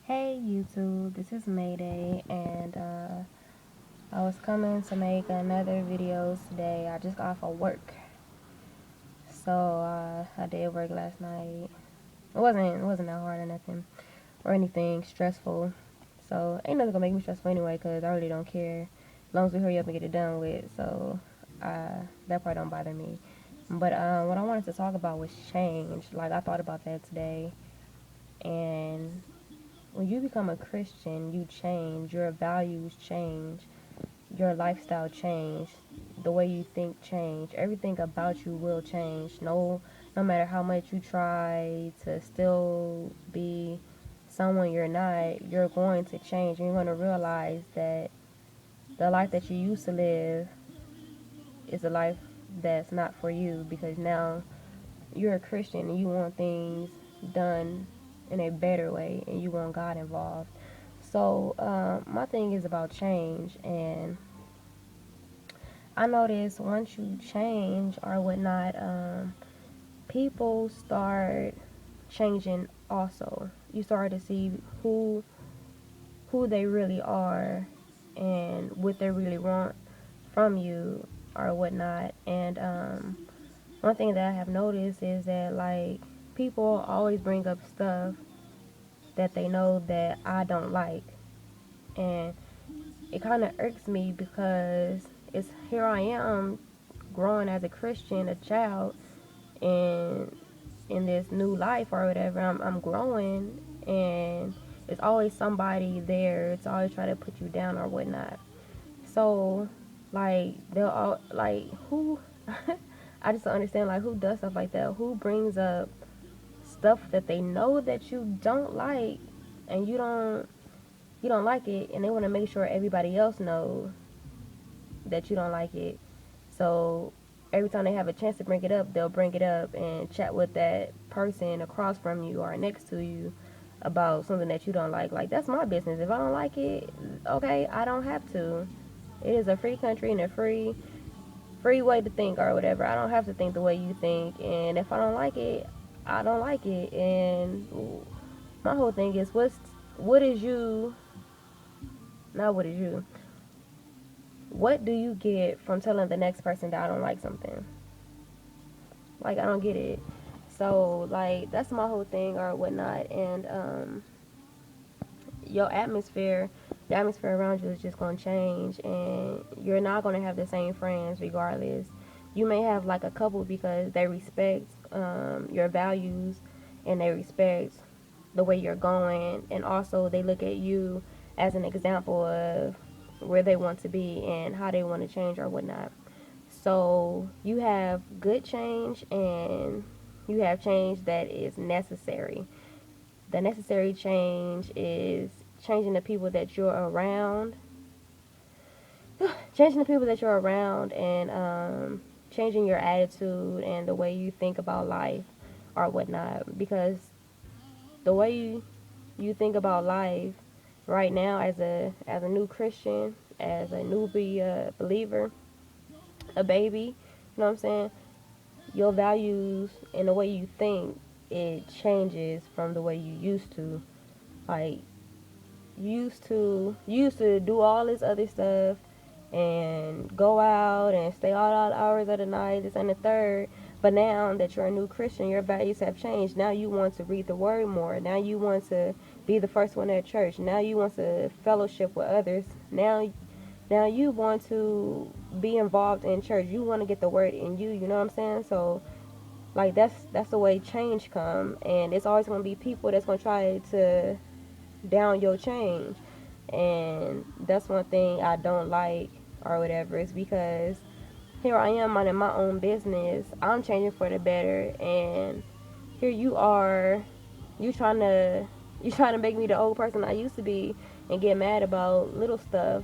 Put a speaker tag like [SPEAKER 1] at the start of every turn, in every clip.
[SPEAKER 1] Hey YouTube, this is Mayday, and I was coming to make another video today. I just got off of work, so I did work last night. It wasn't that hard or nothing or anything stressful. So ain't nothing gonna make me stressful anyway, cause I really don't care as long as we hurry up and get it done with. So that part don't bother me. But what I wanted to talk about was change. Like I thought about that today, and when you become a Christian, you change, your values change, your lifestyle change, the way you think change, everything about you will change. No matter how much you try to still be someone you're not, you're going to change and you're going to realize that the life that you used to live is a life that's not for you because now you're a Christian and you want things done in a better way and you want God involved. So my thing is about change, and I notice once you change or whatnot, people start changing also. You start to see who they really are and what they really want from you or whatnot. And one thing that I have noticed is that like people always bring up stuff that they know that I don't like, and it kind of irks me because it's here I am growing as a Christian, a child, and in this new life or whatever, I'm growing, and it's always somebody there. It's always try to put you down or whatnot. So, like they'll all like who. I just don't understand like who does stuff like that. Who brings up stuff that they know that you don't like, and you don't like it, and they want to make sure everybody else knows that you don't like it. So every time they have a chance to bring it up, they'll bring it up and chat with that person across from you or next to you about something that you don't like. Like that's my business. If I don't like it, okay, I don't have to. It is a free country and a free way to think or whatever. I don't have to think the way you think, and if I don't like it, I don't like it. And my whole thing is what is you, not what is you, what do you get from telling the next person that I don't like something? Like, I don't get it. So, like, that's my whole thing or whatnot. And your atmosphere, the atmosphere around you is just going to change. And you're not going to have the same friends regardless. You may have, like, a couple because they respect your values and they respect the way you're going. And also, they look at you as an example of where they want to be and how they want to change or whatnot. So you have good change and you have change that is necessary. The necessary change is changing the people that you're around, changing the people that you're around, and changing your attitude and the way you think about life or whatnot. Because the way you think about life right now as a new Christian, as a newbie believer, a baby, you know what I'm saying? Your values and the way you think, it changes from the way you used to. Like you used to do all this other stuff and go out and stay all hours of the night, this and the third. But now that you're a new Christian, your values have changed. Now you want to read the word more. Now you want to be the first one at church. Now you want to fellowship with others. Now you want to be involved in church. You want to get the word in you. You know what I'm saying? So like that's the way change come, and it's always gonna be people that's gonna try to down your change, and that's one thing I don't like or whatever. Is because here I am minding my own business. I'm changing for the better, and here you are, you trying to you trying to make me the old person I used to be and get mad about little stuff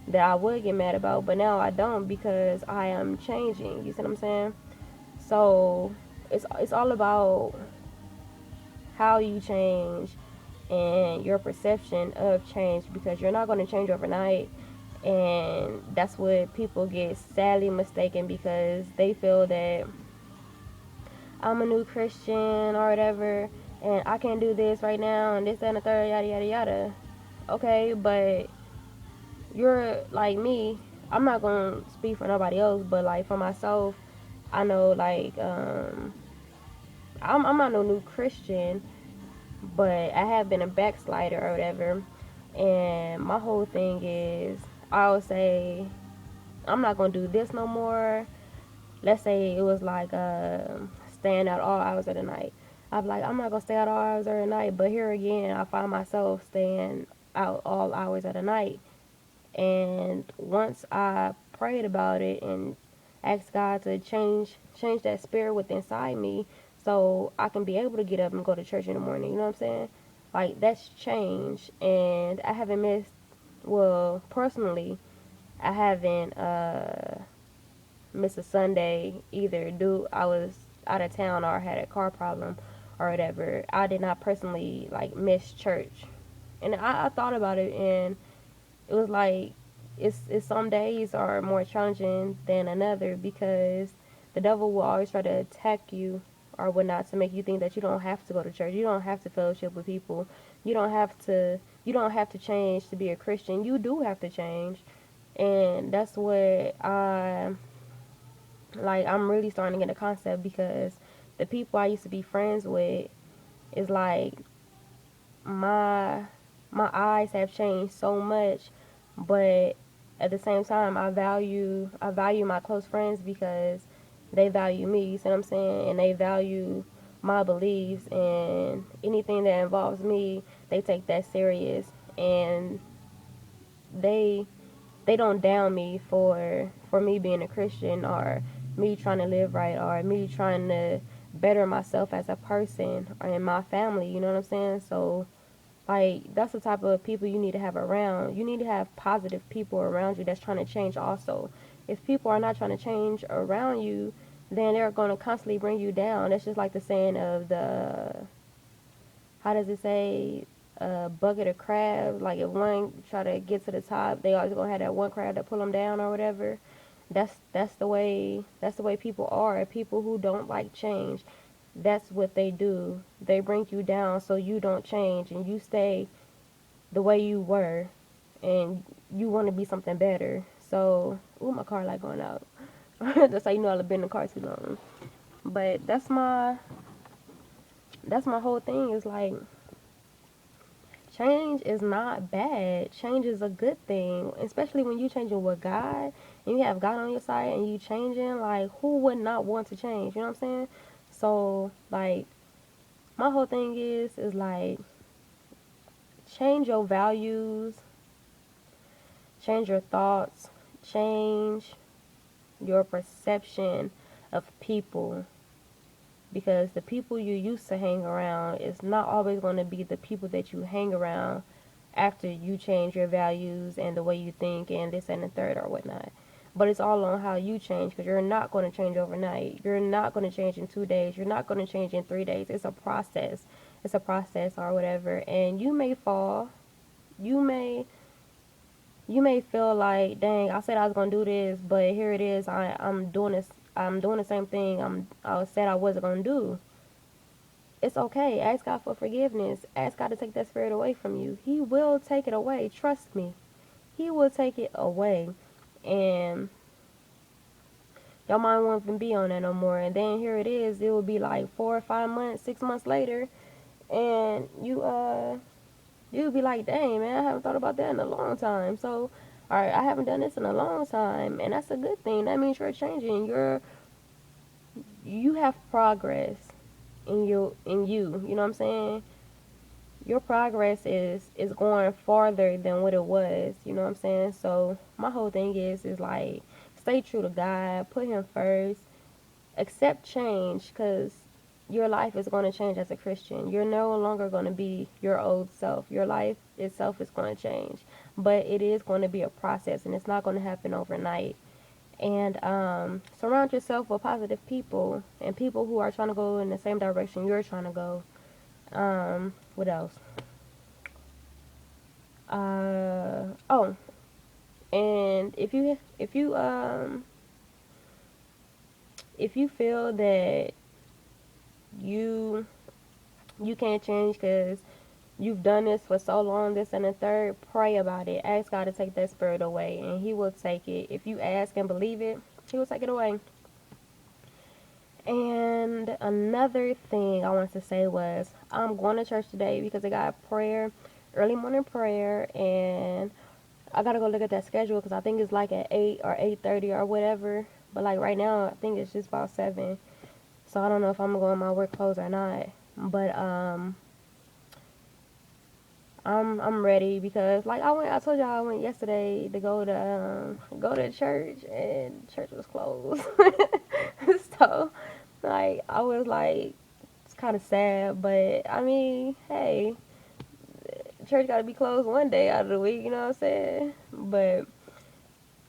[SPEAKER 1] that I would get mad about, but now I don't because I am changing. You see what I'm saying? So it's all about how you change and your perception of change, because you're not going to change overnight, and that's what people get sadly mistaken because they feel that I'm a new Christian or whatever, and I can't do this right now, and this, that, and the third, yada, yada, yada. Okay, but you're like me. I'm not gonna speak for nobody else, but like for myself, I know like I'm not no new Christian, but I have been a backslider or whatever. And my whole thing is, I would say I'm not gonna do this no more. Let's say it was like staying out all hours of the night. I'm like, I'm not gonna stay out all hours of the night, but here again, I find myself staying out all hours of the night. And once I prayed about it and asked God to change that spirit within inside me, so I can be able to get up and go to church in the morning. You know what I'm saying? Like that's changed, and I haven't missed. Well, personally, I haven't missed a Sunday either. Dude, I was out of town or had a car problem or whatever. I did not personally like miss church, and I thought about it, and it was like it's some days are more challenging than another because the devil will always try to attack you or whatnot to make you think that you don't have to go to church, you don't have to fellowship with people, you don't have to change to be a Christian. You do have to change, and that's what I'm really starting to get a concept because the people I used to be friends with is like my my eyes have changed so much, but at the same time I value my close friends because they value me, you see what I'm saying? And they value my beliefs, and anything that involves me, they take that serious, and they they don't down me for me being a Christian or me trying to live right or me trying to better myself as a person or in my family, you know what I'm saying? So like that's the type of people you need to have around. You need to have positive people around you that's trying to change also. If people are not trying to change around you, then they're going to constantly bring you down. That's just like the saying of the, how does it say, bucket of crabs. Like if one try to get to the top, they always gonna have that one crab that pull them down or whatever. That's the way people are. People who don't like change, that's what they do. They bring you down so you don't change and you stay the way you were, and you want to be something better. So, ooh, my car light going out. That's how you know I've been in the car too long. But that's my whole thing. Is like change is not bad. Change is a good thing, especially when you changing with God and you have God on your side and you changing. Like, who would not want to change? You know what I'm saying? So, like, my whole thing is like change your values, change your thoughts, change your perception of people, because the people you used to hang around is not always going to be the people that you hang around after you change your values and the way you think and this and the third or whatnot. But it's all on how you change, because you're not going to change overnight. You're not going to change in 2 days. You're not going to change in 3 days. It's a process. It's a process or whatever. And you may fall. You may feel like, dang, I said I was gonna do this, but here it is. I'm doing this. I'm doing the same thing I said I wasn't gonna do. It's okay. Ask God for forgiveness. Ask God to take that spirit away from you. He will take it away. Trust me. He will take it away. And your mind won't even be on that no more. And then here it is. It will be like 4 or 5 months, 6 months later, and you'll be like, dang, man, I haven't thought about that in a long time. So, all right, I haven't done this in a long time, and that's a good thing. That means you're changing. You have progress in you. You know what I'm saying? Your progress is going farther than what it was. You know what I'm saying? So my whole thing is like, stay true to God, put Him first, accept change, because your life is going to change as a Christian. You're no longer going to be your old self. Your life itself is going to change, but it is going to be a process, and it's not going to happen overnight. And surround yourself with positive people and people who are trying to go in the same direction you're trying to go. What else? Oh, and if you feel that you You can't change because you've done this for so long, this and the third. Pray about it. Ask God to take that spirit away, and He will take it. If you ask and believe it, He will take it away. And another thing I wanted to say was I'm going to church today because I got prayer, early morning prayer, and I gotta go look at that schedule because I think it's like at 8 or 8:30 or whatever. But like right now, I think it's just about 7. So I don't know if I'm gonna go in my work clothes or not. But I'm ready because like I told y'all I went yesterday to go to church and church was closed. So like I was like it's kind of sad, but I mean, hey, church got to be closed one day out of the week, you know what I'm saying? But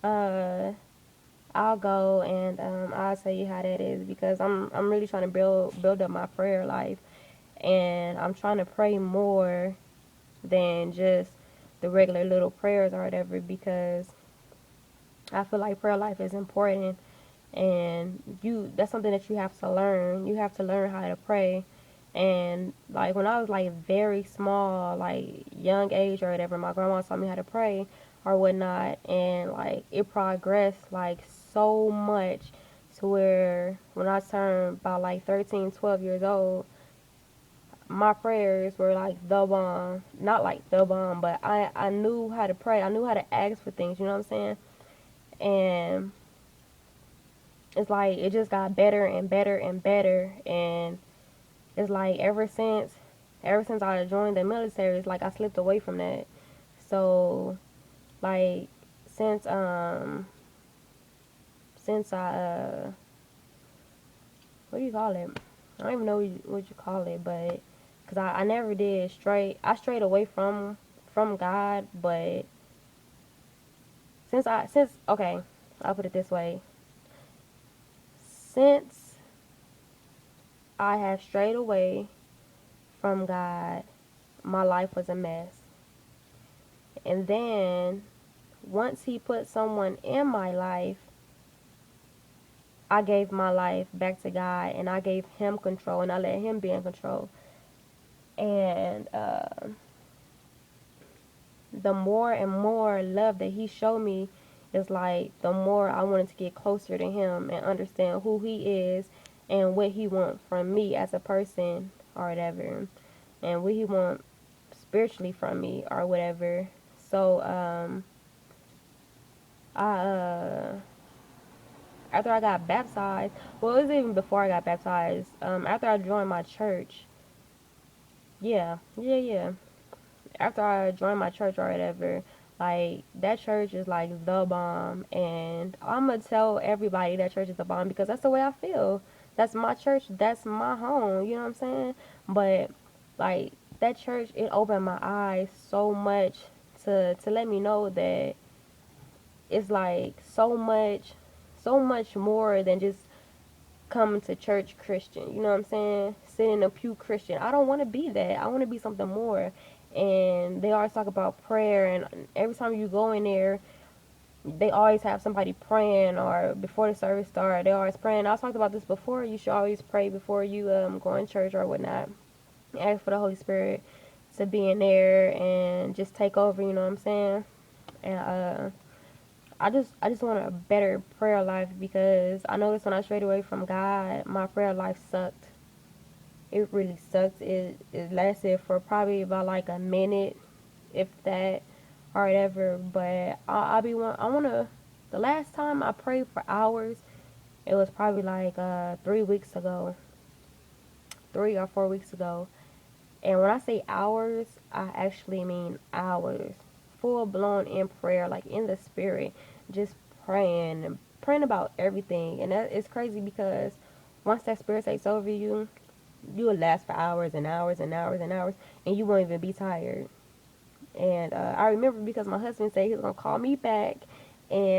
[SPEAKER 1] uh I'll go and I'll tell you how that is because I'm really trying to build up my prayer life, and I'm trying to pray more than just the regular little prayers or whatever, because I feel like prayer life is important, and that's something that you have to learn. You have to learn how to pray. And like when I was like very small, like young age or whatever, my grandma taught me how to pray or whatnot, and like it progressed like so much to where when I turned about like 13, 12 years old, my prayers were like the bomb. Not like the bomb, but I knew how to pray. I knew how to ask for things, you know what I'm saying? And it's like it just got better and better and better. And it's like ever since I joined the military, it's like I slipped away from that. So like since since I what do you call it? I don't even know what you call it, but because I never did strayed away from God, but since okay, I'll put it this way. Since I have strayed away from God, my life was a mess. And then once He put someone in my life, I gave my life back to God, and I gave Him control, and I let Him be in control. And the more and more love that He showed me, is like the more I wanted to get closer to Him and understand who He is and what He wants from me as a person or whatever, and what He wants spiritually from me or whatever. So I after I got baptized, well, it was even before I got baptized. After I joined my church, yeah. After I joined my church or whatever, like that church is like the bomb, and I'm gonna tell everybody that church is the bomb because that's the way I feel. That's my church. That's my home. You know what I'm saying? But like that church, it opened my eyes so much to let me know that it's like so much more than just coming to church Christian. You know what I'm saying? Sitting in a pew Christian. I don't want to be that. I want to be something more. And they always talk about prayer, and every time you go in there, they always have somebody praying, or before the service starts, they always praying. I talked about this before. You should always pray before you go in church or whatnot. Ask for the Holy Spirit to be in there and just take over. You know what I'm saying? And I just want a better prayer life because I noticed when I strayed away from God, my prayer life sucked. It really sucked. It lasted for probably about like a minute, if that, or whatever. But I'll be one. I wanna. The last time I prayed for hours, it was probably like 3 weeks ago, 3 or 4 weeks ago. And when I say hours, I actually mean hours, full blown in prayer, like in the spirit, just praying and praying about everything. And that is crazy because once that spirit takes over you, you will last for hours and hours and hours and hours, and you won't even be tired. And I remember because my husband said he was gonna call me back, and